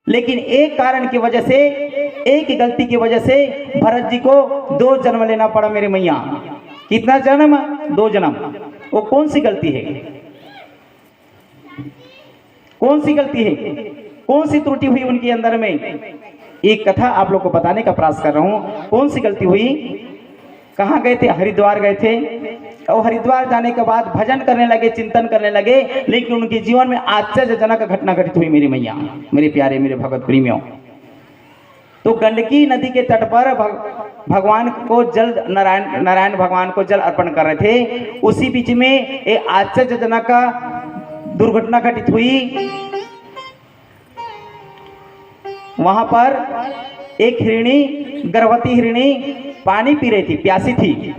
लेकिन एक कारण की वजह से, एक गलती की वजह से भरत जी को 2 जन्म लेना पड़ा मेरे मैया। कितना जन्म? 2 जन्म। वो कौन सी गलती है? कौन सी गलती है? कौन सी त्रुटि हुई उनके अंदर में? एक कथा आप लोग को बताने का प्रयास कर रहा हूं। कौन सी गलती हुई? कहाँ गए थे? हरिद्वार गए थे। और हरिद्वार जाने के बाद भजन करने लगे, चिंतन करने लगे, लेकिन उनके जीवन में आश्चर्यजनक घटना घटित हुई मेरी मैया, मेरे प्यारे, मेरे भगवत प्रेमियों। तो गंडकी नदी के तट पर भगवान को जल, नारायण भगवान को जल अर्पण कर रहे थे। उसी बीच में एक आश्चर्यजनक दुर्घटना घटित हुई। वहां पर एक हिरणी, गर्भवती हिरणी पानी पी रही थी, प्यासी थी।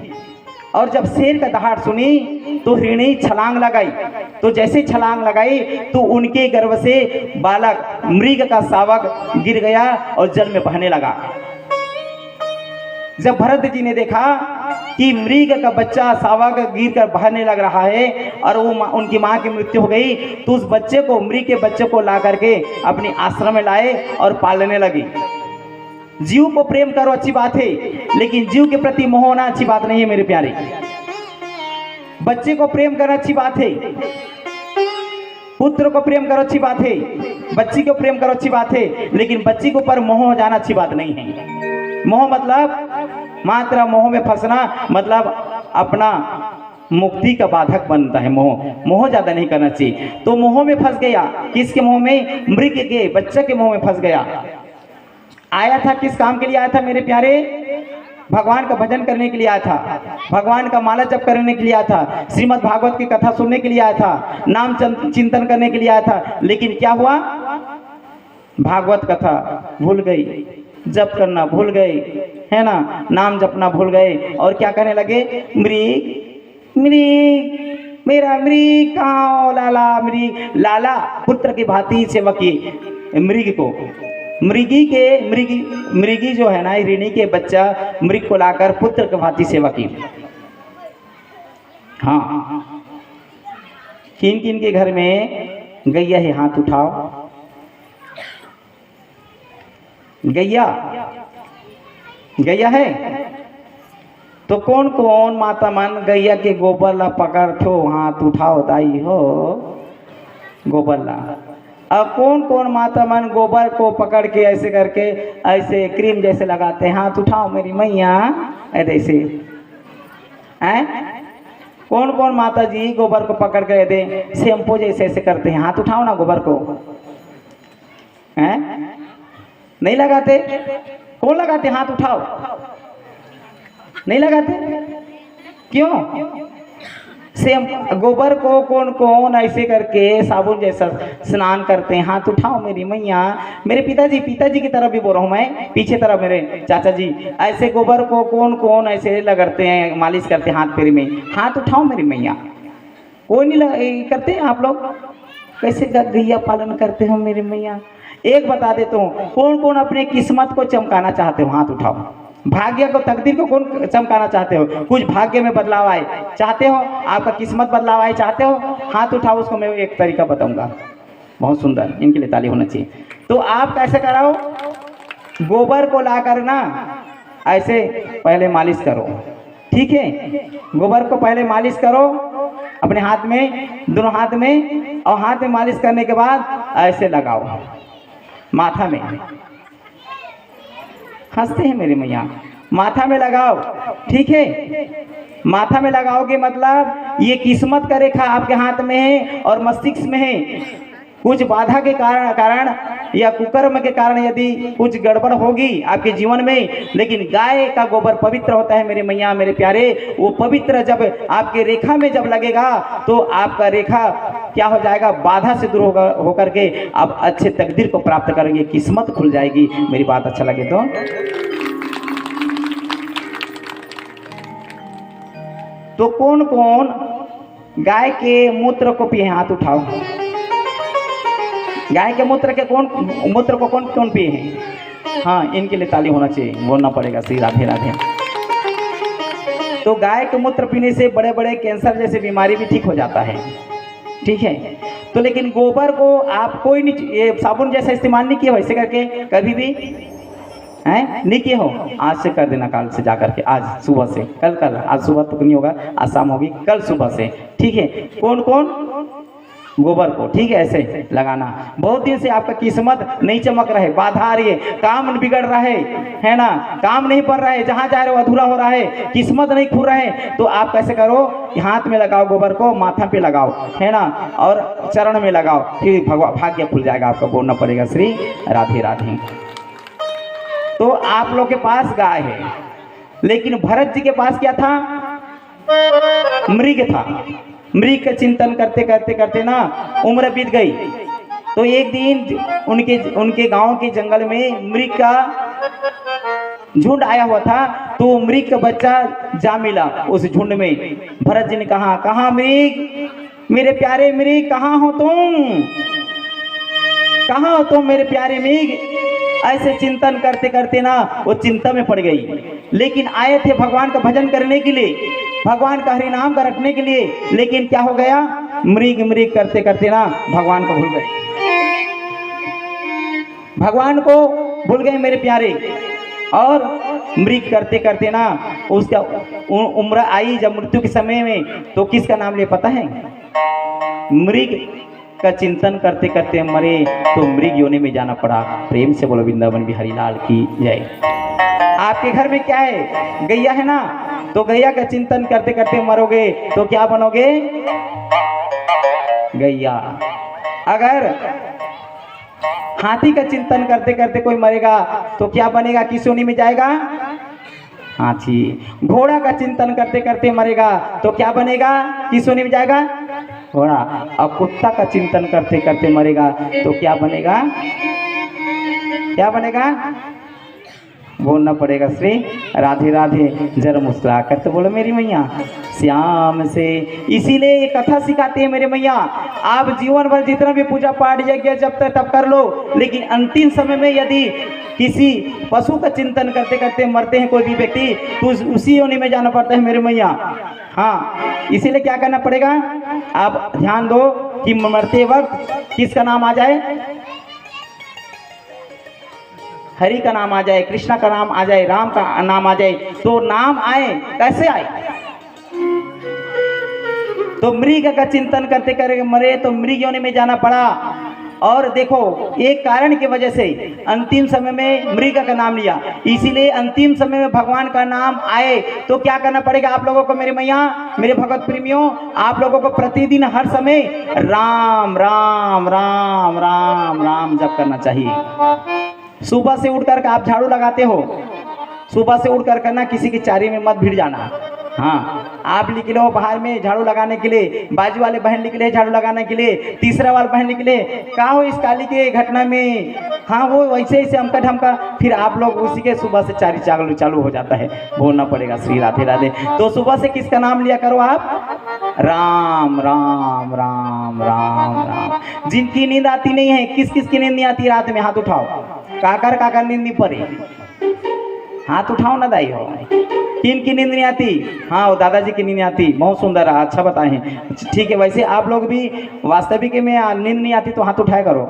और जब शेर का दहाड़ सुनी तो हिरणी छलांग लगाई। तो जैसे छलांग लगाई तो उनके गर्भ से बालक, मृग का शावक गिर गया और जल में बहने लगा। जब भरत जी ने देखा कि मृग का बच्चा शावक गिर कर बहने लग रहा है और वो उनकी माँ की मृत्यु हो गई, तो उस बच्चे को, मृग के बच्चे को ला करके अपने आश्रम में लाए और पालने लगी। जीव को प्रेम करो अच्छी बात है, लेकिन जीव के प्रति मोह होना अच्छी बात नहीं है मेरे प्यारे। बच्चे को प्रेम करना अच्छी बात है, पुत्र को प्रेम करो अच्छी बात है, बच्ची को प्रेम करो अच्छी बात है, लेकिन बच्ची के ऊपर मोह हो जाना अच्छी बात नहीं है। मोह मतलब मात्र मोह में फंसना, मतलब अपना मुक्ति का बाधक बनता है मोह। मोह ज्यादा नहीं करना चाहिए। तो मोह में फंस गया। किसके मोह में? मृग के बच्चे के मोह में फंस गया। आया था किस काम के लिए आया था मेरे प्यारे? भगवान का भजन करने के लिए आया था, भगवान का माला जप करने के लिए आया था, श्रीमद् भागवत की कथा सुनने के लिए आया था, नाम चिंतन करने के लिए आया था। लेकिन क्या हुआ? भागवत कथा भूल गई, जप करना भूल गए, है ना, नाम जपना भूल गए। और क्या करने लगे? मृग, मृग, मेरा मृग कहाँ? लाला, मृग, लाला पुत्र की भांति सेवा की मृग को। मृगी जो है ना, हिरणी के बच्चा मृग को लाकर पुत्र की भांति सेवा की। हाँ, किन किन के घर में गैया है? हाथ उठाओ। गैया, गैया है तो कौन कौन माता मन गैया के गोबर ला पकड़ थो? हाथ उठाओ दाई हो, गोबर ला। अब कौन कौन माता मन गोबर को पकड़ के ऐसे करके, ऐसे क्रीम जैसे लगाते हैं? हाथ उठाओ मेरी मैया, ऐसे हैं? कौन कौन माता जी गोबर को पकड़ के दे शैम्पू जैसे ऐसे करते हैं? हाथ उठाओ ना गोबर को। हैं? नहीं लगाते? कौन लगाते? हाथ उठाओ। नहीं लगाते? क्यों? सेम गोबर को कौन कौन ऐसे करके साबुन जैसा स्नान करते हैं? हाथ उठाओ मेरी मैया। मेरे पिताजी की तरफ भी बोल रहा हूँ मैं, पीछे तरफ मेरे चाचा जी, ऐसे गोबर को कौन कौन ऐसे लगते हैं, मालिश करते हैं हाथ पैर में? हाथ उठाओ मेरी मैया। कोई नहीं करते? आप लोग कैसे गैया पालन करते हो मेरी मैया? एक बता देता हूँ, कौन कौन अपने किस्मत को चमकाना चाहते हो? हाथ उठाओ। भाग्य को, तकदीर को कौन चमकाना चाहते हो? कुछ भाग्य में बदलाव आए चाहते हो? आपका किस्मत बदलाव आए चाहते हो? हाथ उठाओ। उसको मैं एक तरीका बताऊंगा, बहुत सुंदर, इनके लिए ताली होना चाहिए। तो आप कैसे कराओ? गोबर को ला कर ना ऐसे पहले मालिश करो, ठीक है? गोबर को पहले मालिश करो अपने हाथ में, दोनों हाथ में, और हाथ में मालिश करने के बाद ऐसे लगाओ माथा में। हंसते हैं मेरी मैया। माथा में लगाओ, ठीक है? माथा में लगाओगे मतलब ये किस्मत का रेखा आपके हाथ में है और मस्तिष्क में है। कुछ बाधा के कारण या कुकर्म के कारण यदि कुछ गड़बड़ होगी आपके जीवन में, लेकिन गाय का गोबर पवित्र होता है मेरे मैया, मेरे प्यारे। वो पवित्र जब आपके रेखा में जब लगेगा तो आपका रेखा क्या हो जाएगा? बाधा से दूर होकर के आप अच्छे तकदीर को प्राप्त करेंगे, किस्मत खुल जाएगी। मेरी बात अच्छा लगे तो कौन कौन गाय के मूत्र को पिए? हाथ उठाओ। गाय के मूत्र को कौन कौन पिए हैं? हाँ, इनके लिए ताली होना चाहिए, बोलना पड़ेगा श्री राधे राधे। तो गाय के मूत्र पीने से बड़े बड़े कैंसर जैसे बीमारी भी ठीक हो जाता है, ठीक है? तो लेकिन गोबर को आप कोई नहीं, ये साबुन जैसा इस्तेमाल नहीं किया वैसे करके कभी भी हैं, नहीं किए हो। आज से कर देना, काल से जा करके, आज सुबह से, कल आज सुबह तक नहीं होगा, आज शाम होगी, कल सुबह से, ठीक है। कौन कौन? गोबर को, ठीक है, ऐसे लगाना। बहुत दिन से आपका किस्मत नहीं चमक रहा है, बाधा आ रही है, काम बिगड़ रहा है ना, काम नहीं पड़ रहा है, जहाँ जा रहे हो अधूरा हो रहा है, किस्मत नहीं खुल रहा है, तो आप कैसे करो, हाथ में लगाओ गोबर को, माथा पे लगाओ, है ना, और चरण में लगाओ, फिर भाग्य खुल जाएगा आपका। बोलना पड़ेगा श्री राधे राधे। तो आप लोग के पास गाय है, लेकिन भरत जी के पास क्या था? मृग था। मृग का चिंतन करते करते करते ना उम्र बीत गई। तो एक दिन उनके गांव के जंगल में मृग का झुंड आया हुआ था, तो मृग का बच्चा जा मिला उस झुंड में। भरत जी ने कहा, कहाँ मृग, मेरे प्यारे मृग, कहाँ हो तुम, कहाँ हो तुम मेरे प्यारे मृग? ऐसे चिंतन करते करते ना वो चिंता में पड़ गई। लेकिन आए थे भगवान का भजन करने के लिए, भगवान का हरि नाम का रखने के लिए, लेकिन क्या हो गया, मृग मृग करते करते ना भगवान को भूल गए, भगवान को भूल गए मेरे प्यारे। और मृग करते करते ना उसका उम्र आई जब मृत्यु के समय में, तो किसका नाम ले पता है? मृग का चिंतन करते करते मरे, तो मृग योनि में जाना पड़ा। प्रेम से बोलो वृंदावन बिहारी लाल की जय। आपके घर में क्या है? गैया है ना, तो गैया का चिंतन करते करते मरोगे तो क्या बनोगे? गैया। अगर हाथी का चिंतन करते करते कोई मरेगा तो क्या बनेगा, किस योनि में जाएगा? हाथी। घोड़ा का चिंतन करते करते मरेगा तो क्या बनेगा, किस योनि में जाएगा? घोड़ा। और कुत्ता का चिंतन करते करते मरेगा तो क्या बनेगा, क्या बनेगा? बोलना पड़ेगा श्री राधे राधे। जरा मुस्कुरा कर तो बोलो मेरी मैया श्याम से। इसीलिए ये कथा सिखाते हैं मेरे मैया, आप जीवन भर जितना भी पूजा पाठ यज्ञ जब तक तब कर लो, लेकिन अंतिम समय में यदि किसी पशु का चिंतन करते करते मरते हैं कोई भी व्यक्ति, तो उसी योनि में जाना पड़ता है मेरे मैया। हाँ, इसीलिए क्या करना पड़ेगा, आप ध्यान दो कि मरते वक्त किसका नाम आ जाए? हरि का नाम आ जाए, कृष्णा का नाम आ जाए, राम का नाम आ जाए। तो नाम आए, कैसे आए? तो मृग का चिंतन करते करके मरे तो मृग योनि में जाना पड़ा। और देखो, एक कारण की वजह से अंतिम समय में मृग का नाम लिया, इसीलिए अंतिम समय में भगवान का नाम आए तो क्या करना पड़ेगा आप लोगों को मेरे मैया, मेरे भगवत प्रेमियों? आप लोगों को प्रतिदिन हर समय राम राम राम राम राम जप करना चाहिए। सुबह से उठ कर आप झाड़ू लगाते हो, सुबह से उठ कर करना, किसी की चारी में मत भिड़ जाना। हाँ, आप निकले हो बाहर में झाड़ू लगाने के लिए, बाजू वाले बहन निकले झाड़ू लगाने के लिए, तीसरा वाला बहन निकले, कहा हो इस काली के घटना में, हाँ वो वैसे ऐसे हमका ढमका, फिर आप लोग उसी के सुबह से चारी चालू हो जाता है। बोलना पड़ेगा श्री राधे राधे। तो सुबह से किसका नाम लिया करो आप? राम राम राम राम राम। जिनकी नींद आती नहीं है, किस किस की नींद नहीं आती रात में, हाथ उठाओ। काकर नींद नहीं पड़ी, हाथ उठाओ ना दाई हो। किन की नींद नहीं आती? हाँ, वो दादाजी की नींद नहीं आती। बहुत सुंदर, अच्छा बताएं, ठीक है। वैसे आप लोग भी वास्तविक में नींद नहीं आती तो हाथ उठाया करो।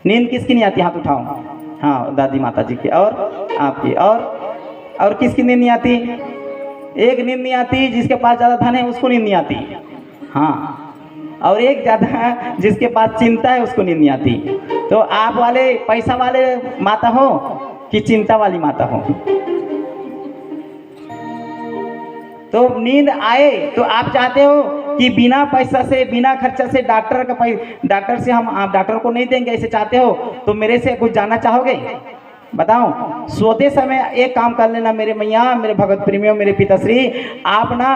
नींद किसकी नहीं आती? हाथ उठाओ। हाँ, दादी माता जी की और आपकी। और किसकी नींद नहीं आती? एक नींद नहीं आती जिसके पास ज़्यादा धन है उसको नींद नहीं आती। हाँ, और एक ज़्यादा जिसके पास चिंता है उसको नींद नहीं आती। तो आप वाले पैसा वाले माता हो कि चिंता वाली माता हो? तो नींद आए तो आप चाहते हो कि बिना पैसा से, बिना खर्चा से डॉक्टर से हम आप डॉक्टर को नहीं देंगे, ऐसे चाहते हो? तो मेरे से कुछ जानना चाहोगे? बताओ। सोते समय एक काम कर लेना मेरे मैया, मेरे भगवत प्रेमियों, मेरे पिताश्री, आप ना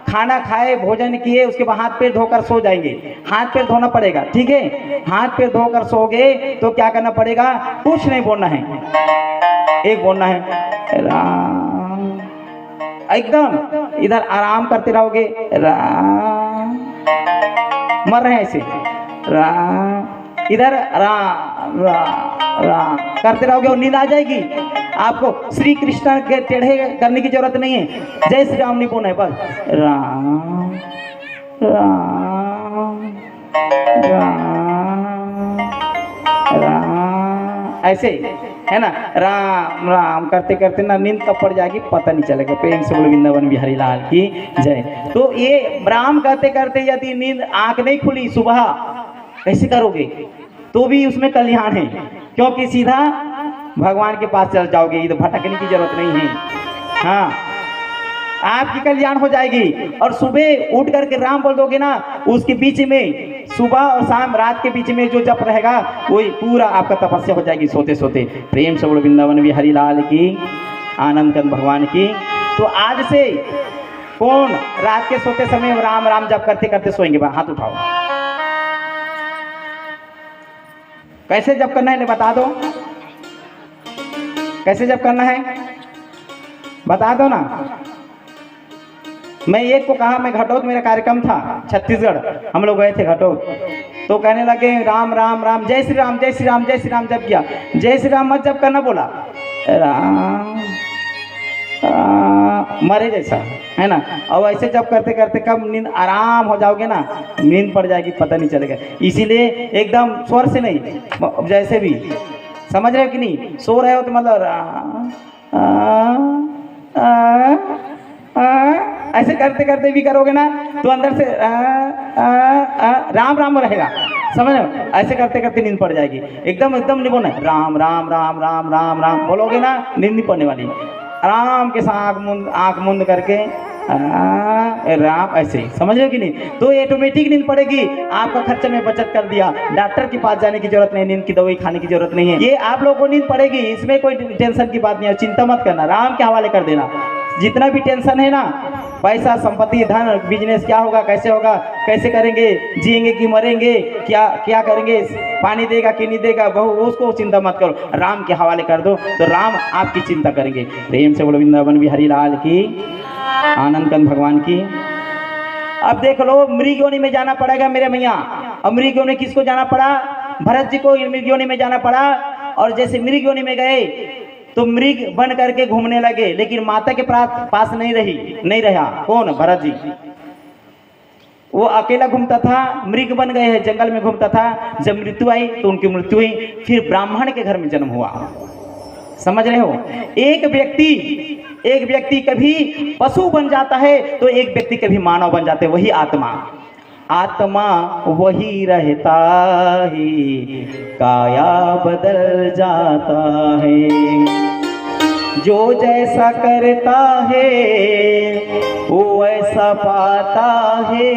खाना खाए, भोजन किए, उसके बाद हाथ पैर धोकर सो जाएंगे। हाथ पैर धोना पड़ेगा, ठीक है? हाथ पैर धोकर सोगे तो क्या करना पड़ेगा? कुछ नहीं बोलना है, एक बोलना है राम, एकदम इधर आराम करते रहोगे, राम, मर रहे हैं ऐसे, राम, इधर राम राम राम करते रहोगे और नींद आ जाएगी आपको। श्री कृष्ण के टेढ़े करने की जरूरत नहीं है, जय श्री राम नहीं बोलना है, बस राम राम राम राम, ऐसे है ना, राम राम करते करते ना नींद कब पड़ जाएगी पता नहीं चलेगा। प्रेम से बोलो वृंदावन बिहारी लाल की जय। तो ये राम करते करते यदि नींद आंख नहीं खुली सुबह कैसे करोगे, तो भी उसमें कल्याण है, क्योंकि सीधा भगवान के पास चल जाओगे, इधर भटकने की जरूरत नहीं है। हाँ, आपकी कल्याण हो जाएगी। और सुबह उठ करके राम बोल दोगे ना, उसके बीच में सुबह और शाम रात के बीच में जो जप रहेगा वही पूरा आपका तपस्या हो जाएगी सोते सोते। प्रेम से बोलो वृंदावन बिहारी लाल की, आनंद कंद भगवान की। तो आज से कौन रात के सोते समय राम राम जप करते करते सोएंगे? हाथ उठाओ। कैसे जप करना है बता दो, कैसे जप करना है बता दो ना। मैं एक को कहा, मैं घटोत मेरा कार्यक्रम था छत्तीसगढ़, हम लोग गए थे घटोत, तो कहने लगे राम राम राम, जय श्री राम जय श्री राम जय श्री राम जप किया। जय श्री राम मत जप करना बोला, राम मरे जैसा है ना। और ऐसे जब करते करते कब नींद आराम हो जाओगे ना, नींद पड़ जाएगी पता नहीं चलेगा। इसीलिए एकदम स्वर से नहीं, जैसे भी समझ रहे हो कि नहीं, सो रहे हो तो मतलब ऐसे करते करते भी करोगे ना तो अंदर से राम राम रहेगा, समझ रहे हो। ऐसे करते करते नींद पड़ जाएगी, एकदम एकदम नहीं बोलना राम राम राम राम राम राम बोलोगे ना नींद नहीं पड़ने वाली। आराम के साथ आँख मुंद करके राम, ऐसे समझ रहे हो कि नहीं। तो ऑटोमेटिक नींद पड़ेगी, आपका खर्चे में बचत कर दिया, डॉक्टर के पास जाने की जरूरत नहीं, नींद की दवाई खाने की जरूरत नहीं है, ये आप लोगों को नींद पड़ेगी, इसमें कोई टेंशन की बात नहीं है। चिंता मत करना, राम के हवाले कर देना। जितना भी टेंशन है ना, पैसा संपत्ति धन बिजनेस क्या होगा कैसे होगा, कैसे करेंगे, जिएंगे कि मरेंगे, क्या क्या करेंगे, पानी देगा कि नहीं देगा, बहु उसको चिंता मत करो, राम के हवाले कर दो तो राम आपकी चिंता करेंगे। प्रेम से बोलो वृंदावन बिहारी लाल की, आनंद कंद भगवान की। अब देख लो, मृग योनि में जाना पड़ेगा मेरे मैया। अब मृग योनि किसको जाना पड़ा? भरत जी को मृग योनि में जाना पड़ा। और जैसे मृग योनि में गए तो मृग बन करके घूमने लगे, लेकिन माता के पास नहीं रहा। कौन? भरत जी। वो अकेला घूमता था, मृग बन गए हैं, जंगल में घूमता था। जब मृत्यु आई तो उनकी मृत्यु हुई, फिर ब्राह्मण के घर में जन्म हुआ। समझ रहे हो, एक व्यक्ति कभी पशु बन जाता है तो एक व्यक्ति कभी मानव बन जाता है, वही आत्मा वही रहता है, काया बदल जाता है। जो जैसा करता है वो ऐसा पाता है,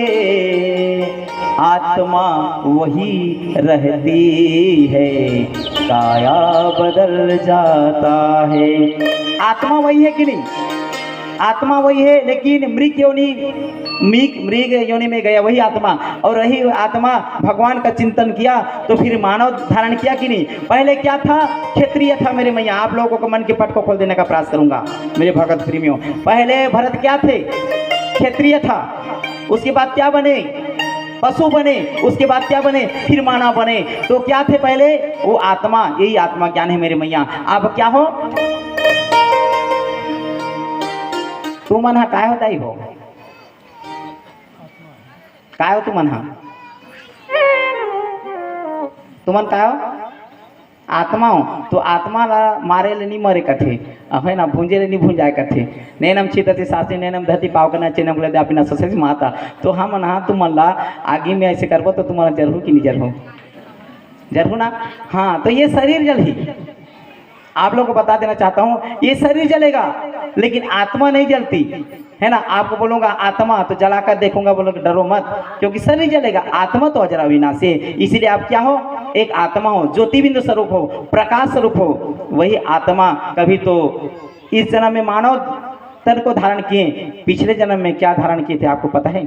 आत्मा वही रहती है, काया बदल जाता है। आत्मा वही है कि नहीं? आत्मा वही है, लेकिन मृग योनि में गया वही आत्मा, और वही आत्मा भगवान का चिंतन किया तो फिर मानव धारण किया कि नहीं। पहले क्या था? क्षत्रिय था मेरे मैया। आप लोगों को मन के पट को खोल देने का प्रयास करूंगा मेरे भगत प्रेमियों। पहले भरत क्या थे? क्षत्रिय था। उसके बाद क्या बने? पशु बने। उसके बाद क्या बने? फिर मानव बने। तो क्या थे पहले? वो आत्मा, यही आत्मा ज्ञान है मेरे मैया। आप क्या हो? तू मन हा काय होता ही हो, काय हो तू मन हा, तुमन काय हो? आत्मा हो। तो आत्मा ला मारे ले नहीं मरे कथे, है ना, भूंजे ले नहीं भूंजाए कथे। नैनम छिदते सासी नैनम धरती पावकना चेनम ले अपना ससुर माता। तो हम ना तुम ला आगे में ऐसे करबो तो तुम्हारा जरूर कि नहीं जरूर ना। हाँ, तो ये शरीर जल ही, आप लोगों को बता देना चाहता हूँ, ये शरीर जलेगा लेकिन आत्मा नहीं जलती, है ना। आपको बोलूँगा आत्मा तो जलाकर देखूंगा, बोलोगे डरो मत, क्योंकि शरीर जलेगा, आत्मा तो अजरा विनाशी है। इसीलिए आप क्या हो? एक आत्मा हो, ज्योतिबिंदु स्वरूप हो, प्रकाश स्वरूप हो। वही आत्मा कभी तो इस जन्म में मानव तन को धारण किए, पिछले जन्म में क्या धारण किए थे आपको पता है?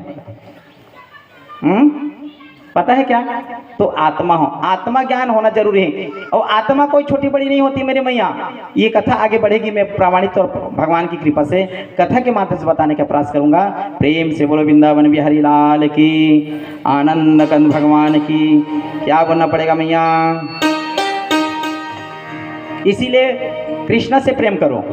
पता है क्या? तो आत्मा हो, आत्मा ज्ञान होना जरूरी है। और आत्मा कोई छोटी बड़ी नहीं होती मेरे मैया। ये कथा आगे बढ़ेगी, मैं प्रामाणिक तौर पर भगवान की कृपा से कथा के माध्यम से बताने का प्रयास करूंगा। प्रेम से बोलो वृंदावन बिहारी लाल की, आनंद कंद भगवान की। क्या बोलना पड़ेगा मैया? इसीलिए कृष्ण से प्रेम करो।